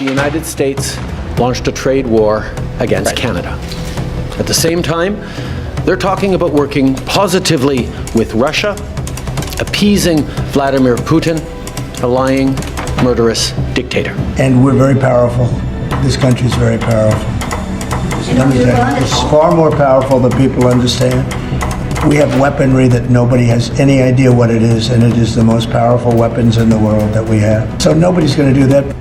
the United States launched a trade war against Canada. At the same time, they're talking about working positively with Russia, appeasing Vladimir Putin, a lying, murderous dictator. And we're very powerful. This country is very powerful. It's far more powerful than people understand. We have weaponry that nobody has any idea what it is, and it is the most powerful weapons in the world that we have. So nobody's going to do that.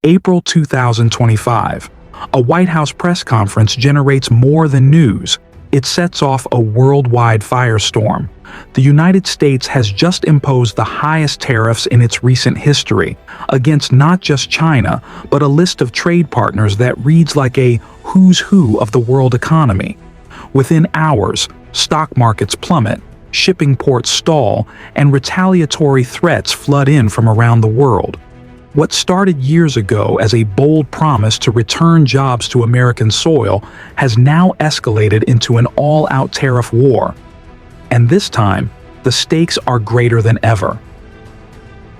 April 2025. A White House press conference generates more than news. It sets off a worldwide firestorm. The United States has just imposed the highest tariffs in its recent history against not just China, but a list of trade partners that reads like a who's who of the world economy. Within hours, stock markets plummet, shipping ports stall, and retaliatory threats flood in from around the world. What started years ago as a bold promise to return jobs to American soil has now escalated into an all-out tariff war. And this time, the stakes are greater than ever.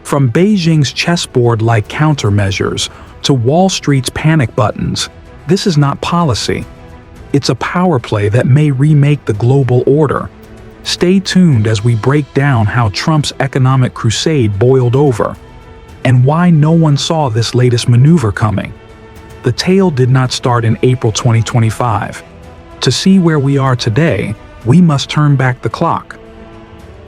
From Beijing's chessboard-like countermeasures to Wall Street's panic buttons, this is not policy. It's a power play that may remake the global order. Stay tuned as we break down how Trump's economic crusade boiled over, and why no one saw this latest maneuver coming. The tale did not start in April 2025. To see where we are today, we must turn back the clock.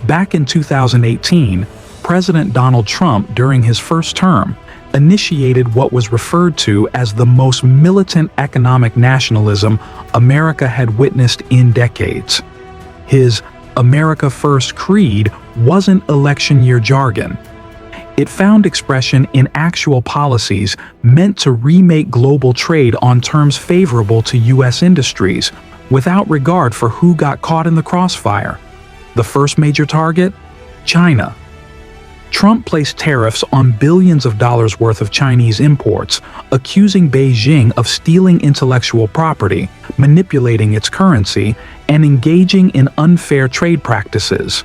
Back in 2018, President Donald Trump, during his first term, initiated what was referred to as the most militant economic nationalism America had witnessed in decades. His America First creed wasn't election year jargon. It found expression in actual policies meant to remake global trade on terms favorable to U.S. industries, without regard for who got caught in the crossfire. The first major target? China. Trump placed tariffs on billions of dollars worth of Chinese imports, accusing Beijing of stealing intellectual property, manipulating its currency, and engaging in unfair trade practices.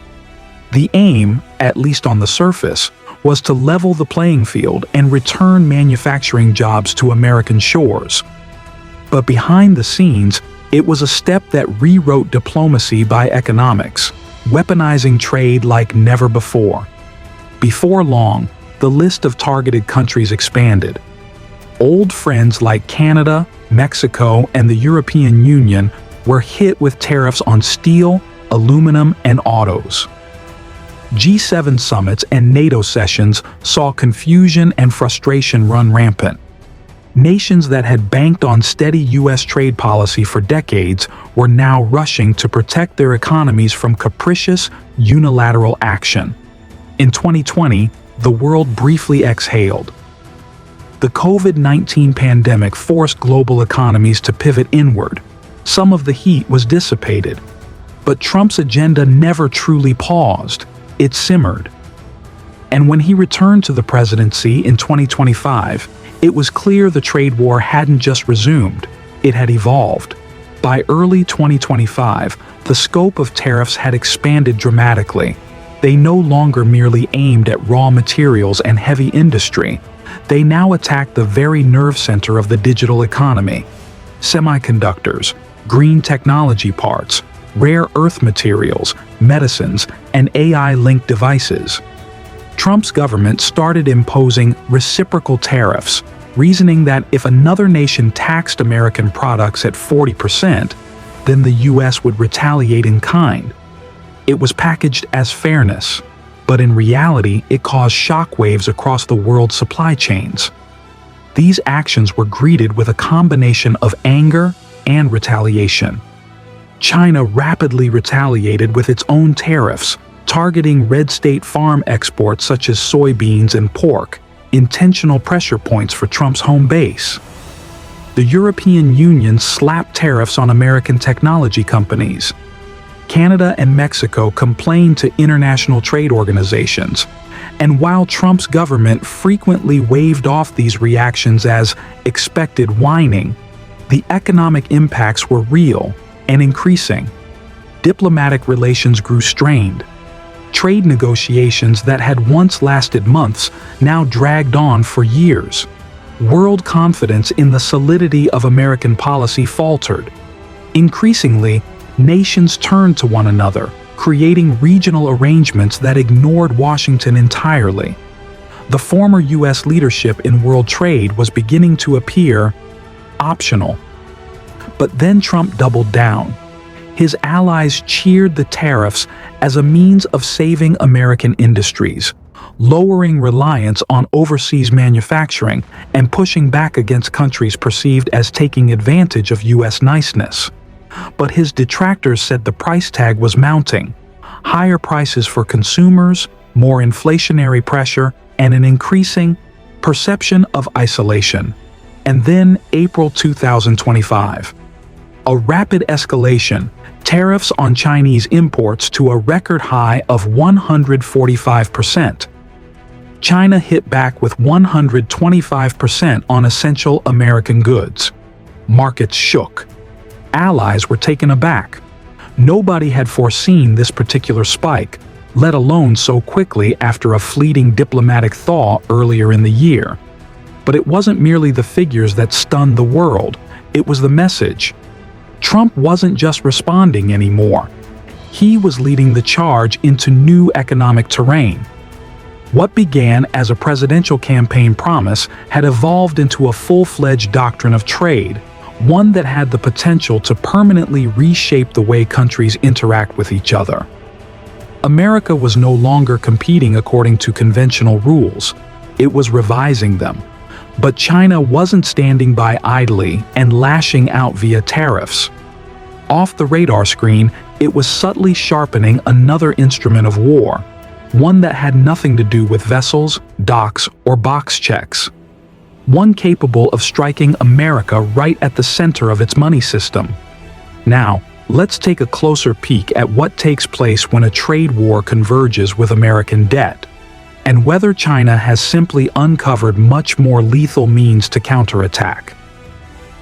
The aim, at least on the surface, was to level the playing field and return manufacturing jobs to American shores. But behind the scenes, it was a step that rewrote diplomacy by economics, weaponizing trade like never before. Before long, the list of targeted countries expanded. Old friends like Canada, Mexico, and the European Union were hit with tariffs on steel, aluminum, and autos. G7 summits and NATO sessions saw confusion and frustration run rampant. Nations that had banked on steady U.S. trade policy for decades were now rushing to protect their economies from capricious, unilateral action. In 2020, the world briefly exhaled. The COVID-19 pandemic forced global economies to pivot inward. Some of the heat was dissipated. But Trump's agenda never truly paused. It simmered. And when he returned to the presidency in 2025, it was clear the trade war hadn't just resumed, it had evolved. By early 2025, the scope of tariffs had expanded dramatically. They no longer merely aimed at raw materials and heavy industry. They now attacked the very nerve center of the digital economy. Semiconductors, green technology parts, rare earth materials, medicines, and AI-linked devices. Trump's government started imposing reciprocal tariffs, reasoning that if another nation taxed American products at 40%, then the U.S. would retaliate in kind. It was packaged as fairness, but in reality, it caused shockwaves across the world's supply chains. These actions were greeted with a combination of anger and retaliation. China rapidly retaliated with its own tariffs, targeting red state farm exports such as soybeans and pork, intentional pressure points for Trump's home base. The European Union slapped tariffs on American technology companies. Canada and Mexico complained to international trade organizations. And while Trump's government frequently waved off these reactions as expected whining, The economic impacts were real and increasing. Diplomatic relations grew strained. Trade negotiations that had once lasted months now dragged on for years. World confidence in the solidity of American policy faltered. Increasingly, nations turned to one another, creating regional arrangements that ignored Washington entirely. The former U.S. leadership in world trade was beginning to appear optional. But then Trump doubled down. His allies cheered the tariffs as a means of saving American industries, lowering reliance on overseas manufacturing and pushing back against countries perceived as taking advantage of U.S. niceness. But his detractors said the price tag was mounting. Higher prices for consumers, more inflationary pressure, and an increasing perception of isolation. And then April 2025. A rapid escalation, tariffs on Chinese imports to a record high of 145%. China hit back with 125% on essential American goods. Markets shook. Allies were taken aback. Nobody had foreseen this particular spike, let alone so quickly after a fleeting diplomatic thaw earlier in the year. But it wasn't merely the figures that stunned the world, it was the message. Trump wasn't just responding anymore. He was leading the charge into new economic terrain. What began as a presidential campaign promise had evolved into a full-fledged doctrine of trade, one that had the potential to permanently reshape the way countries interact with each other. America was no longer competing according to conventional rules. It was revising them. But China wasn't standing by idly and lashing out via tariffs. Off the radar screen, it was subtly sharpening another instrument of war, one that had nothing to do with vessels, docks, or box checks. One capable of striking America right at the center of its money system. Now, let's take a closer peek at what takes place when a trade war converges with American debt, and whether China has simply uncovered much more lethal means to counterattack.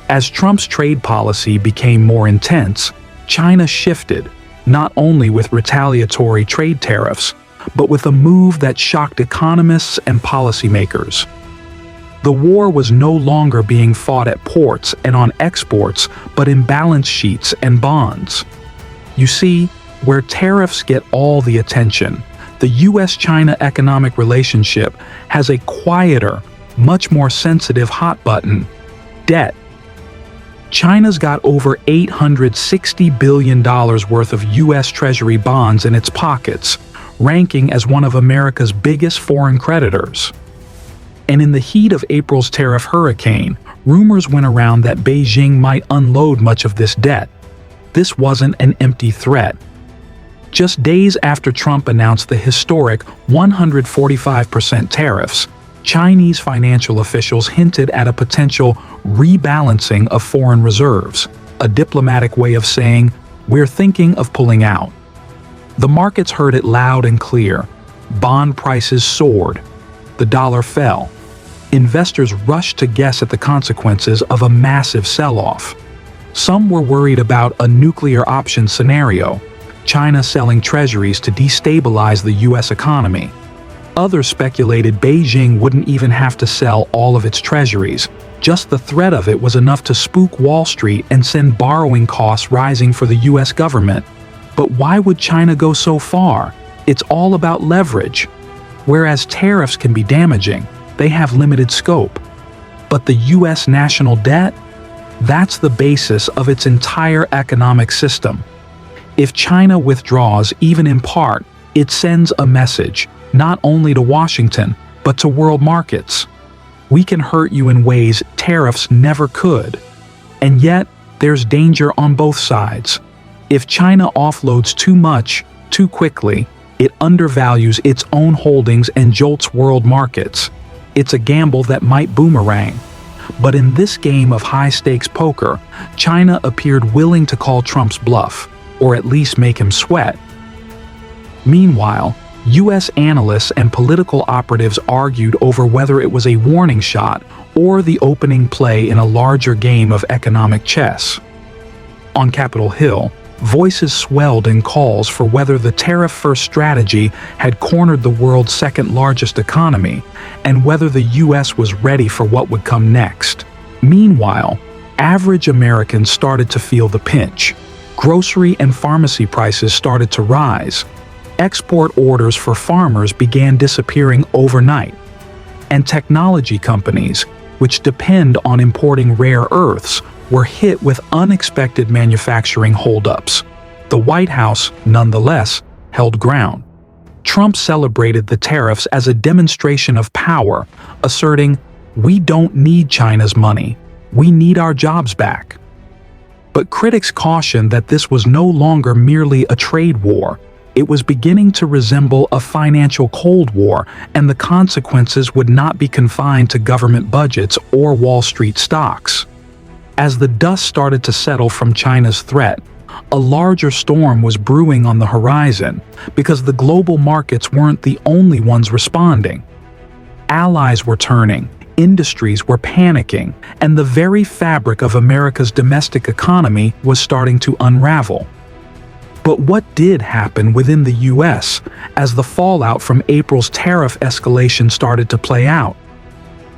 As Trump's trade policy became more intense, China shifted, not only with retaliatory trade tariffs, but with a move that shocked economists and policymakers. The war was no longer being fought at ports and on exports, but in balance sheets and bonds. You see, where tariffs get all the attention, the U.S.-China economic relationship has a quieter, much more sensitive hot button: debt. China's got over $860 billion worth of U.S. Treasury bonds in its pockets, ranking as one of America's biggest foreign creditors. And in the heat of April's tariff hurricane, rumors went around that Beijing might unload much of this debt. This wasn't an empty threat. Just days after Trump announced the historic 145% tariffs, Chinese financial officials hinted at a potential rebalancing of foreign reserves, a diplomatic way of saying, "We're thinking of pulling out." The markets heard it loud and clear. Bond prices soared. The dollar fell. Investors rushed to guess at the consequences of a massive sell-off. Some were worried about a nuclear option scenario, China selling treasuries to destabilize the U.S. economy. Others speculated Beijing wouldn't even have to sell all of its treasuries. Just the threat of it was enough to spook Wall Street and send borrowing costs rising for the U.S. government. But why would China go so far? It's all about leverage. Whereas tariffs can be damaging, they have limited scope. But the U.S. national debt? That's the basis of its entire economic system. If China withdraws, even in part, it sends a message, not only to Washington, but to world markets. We can hurt you in ways tariffs never could. And yet, there's danger on both sides. If China offloads too much, too quickly, it undervalues its own holdings and jolts world markets. It's a gamble that might boomerang. But in this game of high-stakes poker, China appeared willing to call Trump's bluff, or at least make him sweat. Meanwhile, U.S. analysts and political operatives argued over whether it was a warning shot or the opening play in a larger game of economic chess. On Capitol Hill, voices swelled in calls for whether the tariff-first strategy had cornered the world's second-largest economy and whether the U.S. was ready for what would come next. Meanwhile, average Americans started to feel the pinch. Grocery and pharmacy prices started to rise. Export orders for farmers began disappearing overnight. And technology companies, which depend on importing rare earths, were hit with unexpected manufacturing holdups. The White House, nonetheless, held ground. Trump celebrated the tariffs as a demonstration of power, asserting, "We don't need China's money. We need our jobs back." But critics cautioned that this was no longer merely a trade war. It was beginning to resemble a financial Cold War, and the consequences would not be confined to government budgets or Wall Street stocks. As the dust started to settle from China's threat, a larger storm was brewing on the horizon because the global markets weren't the only ones responding. Allies were turning, industries were panicking, and the very fabric of America's domestic economy was starting to unravel. But what did happen within the U.S. as the fallout from April's tariff escalation started to play out?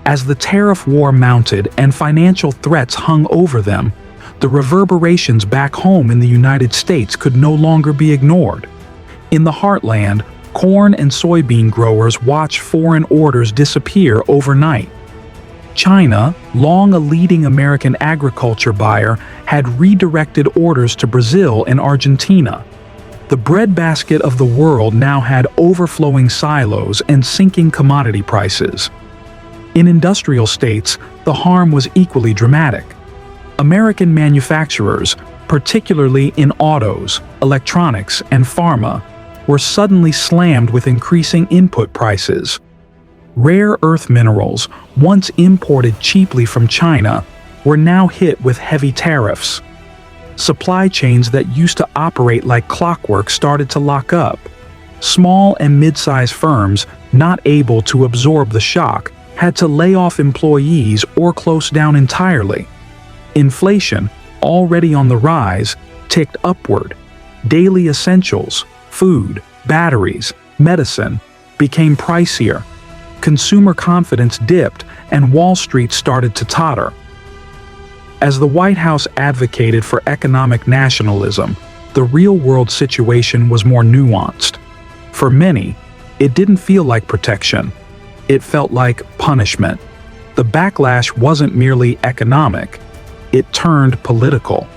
As the tariff war mounted and financial threats hung over them, the reverberations back home in the United States could no longer be ignored. In the heartland, corn and soybean growers watched foreign orders disappear overnight. China, long a leading American agriculture buyer, had redirected orders to Brazil and Argentina. The breadbasket of the world now had overflowing silos and sinking commodity prices. In industrial states, the harm was equally dramatic. American manufacturers, particularly in autos, electronics, and pharma, were suddenly slammed with increasing input prices. Rare earth minerals, once imported cheaply from China, were now hit with heavy tariffs. Supply chains that used to operate like clockwork started to lock up. Small and mid-sized firms, not able to absorb the shock, had to lay off employees or close down entirely. Inflation, already on the rise, ticked upward. Daily essentials, food, batteries, medicine, became pricier. Consumer confidence dipped and Wall Street started to totter. As the White House advocated for economic nationalism, the real-world situation was more nuanced. For many, it didn't feel like protection. It felt like punishment. The backlash wasn't merely economic. It turned political.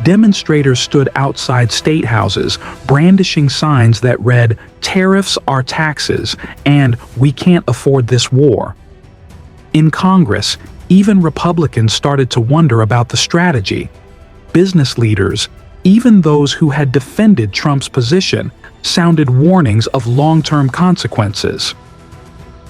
Demonstrators stood outside state houses, brandishing signs that read, "Tariffs are taxes," and "We can't afford this war." In Congress, even Republicans started to wonder about the strategy. Business leaders, even those who had defended Trump's position, sounded warnings of long-term consequences.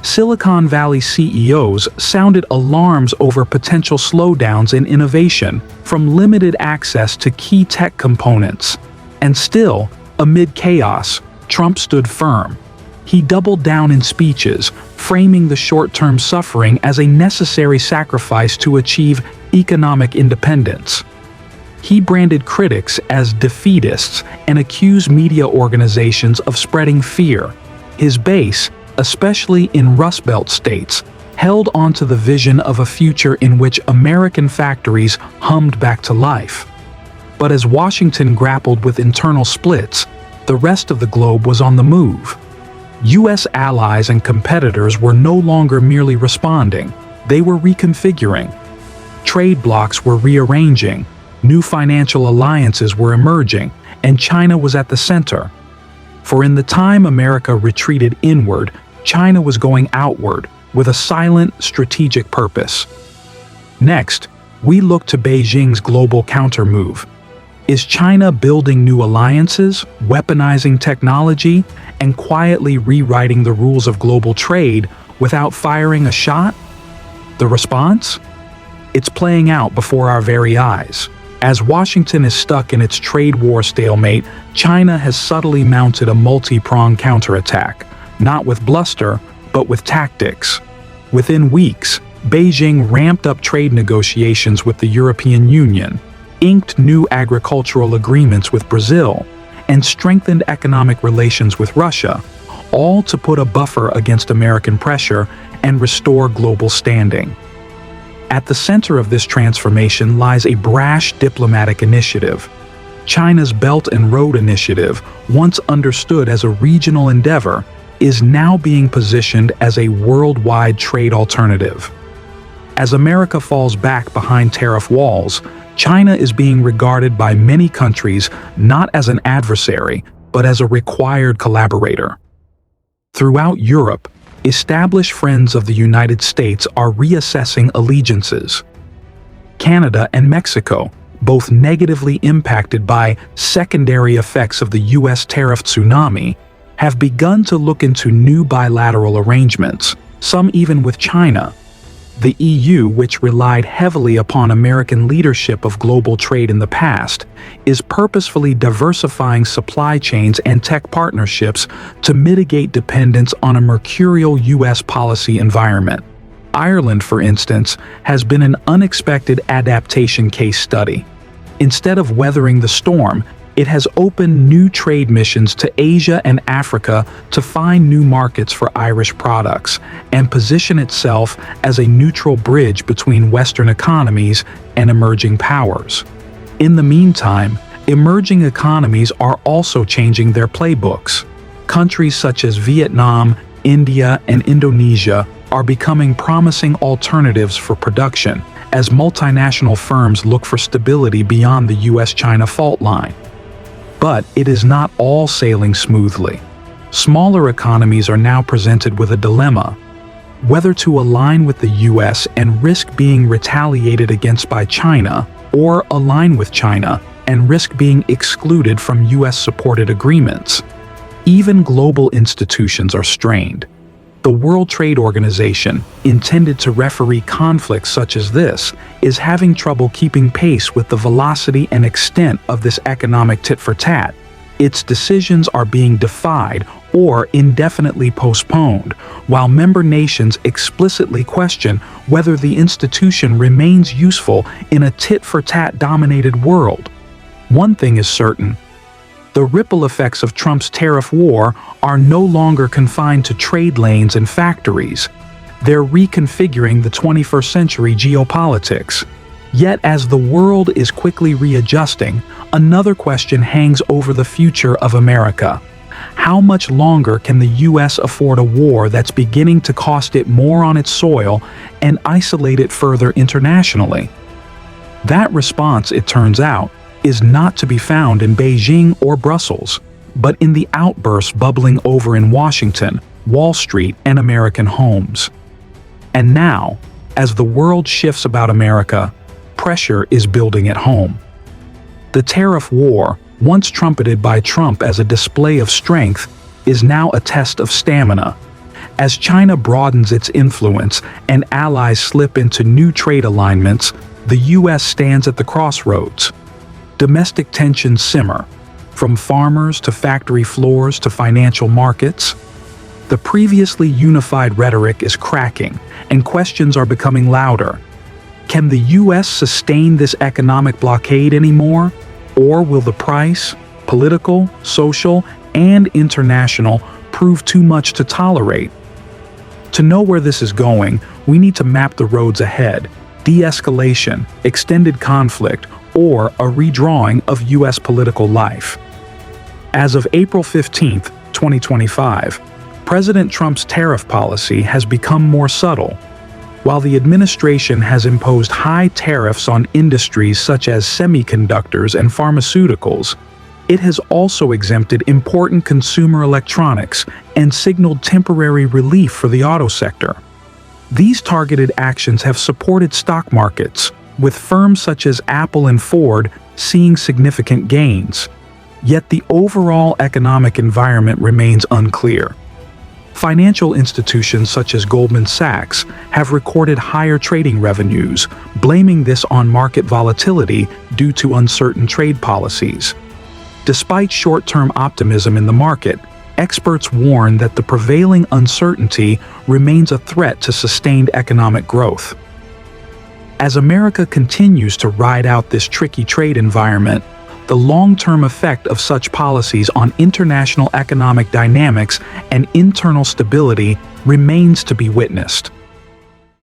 Silicon Valley CEOs sounded alarms over potential slowdowns in innovation from limited access to key tech components. And still, amid chaos, Trump stood firm. He doubled down in speeches, framing the short-term suffering as a necessary sacrifice to achieve economic independence. He branded critics as defeatists and accused media organizations of spreading fear. His base, especially in Rust Belt states, held onto the vision of a future in which American factories hummed back to life. But as Washington grappled with internal splits, the rest of the globe was on the move. U.S. allies and competitors were no longer merely responding, they were reconfiguring. Trade blocs were rearranging, new financial alliances were emerging, and China was at the center. For in the time America retreated inward, China was going outward with a silent, strategic purpose. Next, we look to Beijing's global countermove. Is China building new alliances, weaponizing technology, and quietly rewriting the rules of global trade without firing a shot? The response? It's playing out before our very eyes. As Washington is stuck in its trade war stalemate, China has subtly mounted a multi-pronged counterattack, not with bluster, but with tactics. Within weeks, Beijing ramped up trade negotiations with the European Union, inked new agricultural agreements with Brazil, and strengthened economic relations with Russia, all to put a buffer against American pressure and restore global standing. At the center of this transformation lies a brash diplomatic initiative. China's Belt and Road Initiative, once understood as a regional endeavor, is now being positioned as a worldwide trade alternative. As America falls back behind tariff walls, China is being regarded by many countries not as an adversary, but as a required collaborator. Throughout Europe, established friends of the United States are reassessing allegiances. Canada and Mexico, both negatively impacted by secondary effects of the U.S. tariff tsunami, have begun to look into new bilateral arrangements, some even with China. The EU, which relied heavily upon American leadership of global trade in the past, is purposefully diversifying supply chains and tech partnerships to mitigate dependence on a mercurial U.S. policy environment. Ireland, for instance, has been an unexpected adaptation case study. Instead of weathering the storm, it has opened new trade missions to Asia and Africa to find new markets for Irish products and position itself as a neutral bridge between Western economies and emerging powers. In the meantime, emerging economies are also changing their playbooks. Countries such as Vietnam, India, and Indonesia are becoming promising alternatives for production as multinational firms look for stability beyond the US-China fault line. But it is not all sailing smoothly. Smaller economies are now presented with a dilemma: whether to align with the US and risk being retaliated against by China, or align with China and risk being excluded from US-supported agreements. Even global institutions are strained. The World Trade Organization, intended to referee conflicts such as this, is having trouble keeping pace with the velocity and extent of this economic tit-for-tat. Its decisions are being defied or indefinitely postponed, while member nations explicitly question whether the institution remains useful in a tit-for-tat dominated world. One thing is certain: the ripple effects of Trump's tariff war are no longer confined to trade lanes and factories. They're reconfiguring the 21st century geopolitics. Yet as the world is quickly readjusting, another question hangs over the future of America. How much longer can the U.S. afford a war that's beginning to cost it more on its soil and isolate it further internationally? That response, it turns out, is not to be found in Beijing or Brussels, but in the outbursts bubbling over in Washington, Wall Street, and American homes. And now, as the world shifts about America, pressure is building at home. The tariff war, once trumpeted by Trump as a display of strength, is now a test of stamina. As China broadens its influence and allies slip into new trade alignments, the U.S. stands at the crossroads. Domestic tensions simmer, from farmers to factory floors to financial markets. The previously unified rhetoric is cracking, and questions are becoming louder. Can the U.S. sustain this economic blockade anymore? Or will the price, political, social, and international, prove too much to tolerate? To know where this is going, we need to map the roads ahead: de-escalation, extended conflict, or a redrawing of U.S. political life. As of April 15, 2025, President Trump's tariff policy has become more subtle. While the administration has imposed high tariffs on industries such as semiconductors and pharmaceuticals, it has also exempted important consumer electronics and signaled temporary relief for the auto sector. These targeted actions have supported stock markets, with firms such as Apple and Ford seeing significant gains. Yet the overall economic environment remains unclear. Financial institutions such as Goldman Sachs have recorded higher trading revenues, blaming this on market volatility due to uncertain trade policies. Despite short-term optimism in the market, experts warn that the prevailing uncertainty remains a threat to sustained economic growth. As America continues to ride out this tricky trade environment, the long-term effect of such policies on international economic dynamics and internal stability remains to be witnessed.